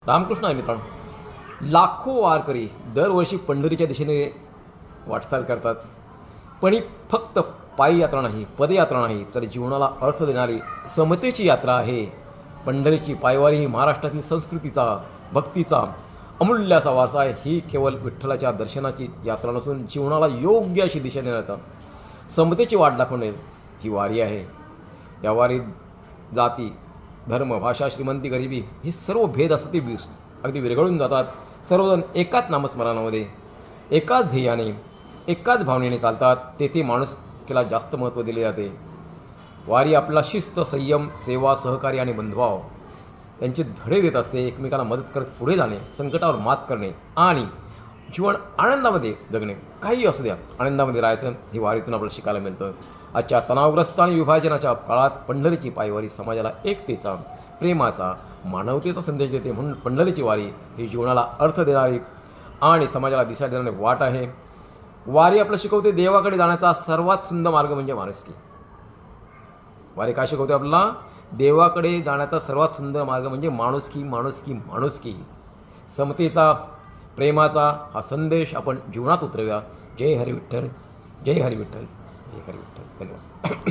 रामकृष्ण आहे मित्रांनो. लाखो वारकरी दरवर्षी पंढरीच्या दिशेने वाटचाल करतात. पण ही फक्त पायी यात्रा नाही, पदयात्रा नाही, तर जीवनाला अर्थ देणारी समतेची यात्रा आहे. पंढरीची पायवारी ही महाराष्ट्रातील संस्कृतीचा, भक्तीचा अमूल्य असा वारसा आहे. ही केवळ विठ्ठलाच्या दर्शनाची यात्रा नसून जीवनाला योग्य अशी दिशा देण्याचा, समतेची वाट दाखवणे ही वारी आहे. या वारीत जाती, धर्म, भाषा, श्रीमंती, गरिबी हे सर्व भेद असतात ते अगदी विरघळून जातात. सर्वजण एकाच नामस्मरणामध्ये, एकाच ध्येयाने, एकाच भावनेने चालतात. तेथे माणुसकीला जास्त महत्त्व दिले जाते. वारी आपला शिस्त, संयम, सेवा, सहकार्य आणि बंधुभाव यांचे धडे देत असते. एकमेकांना मदत करत पुढे जाणे, संकटावर मात करणे आणि जीवन आनंदामध्ये जगणे. काही असू द्या, आनंदामध्ये राहायचं ही वारीतून आपल्याला शिकायला मिळतं. आजच्या तणावग्रस्त आणि विभाजनाच्या काळात पंढरीची पायवारी समाजाला एकतेचा, प्रेमाचा, मानवतेचा संदेश देते. म्हणून पंढरीची वारी ही जीवनाला अर्थ देणारी आणि समाजाला दिशा देणारी वाट आहे. वारी आपलं शिकवते देवाकडे जाण्याचा सर्वात सुंदर मार्ग म्हणजे माणुसकी. वारी काय शिकवते आपल्याला? देवाकडे जाण्याचा सर्वात सुंदर मार्ग म्हणजे माणुसकी, माणुसकी, माणुसकी. समतेचा, प्रेमाचा हा संदेश आपण जीवनात उतरवूया. जय हरी विठ्ठल, जय हरी विठ्ठल, जय हरी विठ्ठल. धन्यवाद.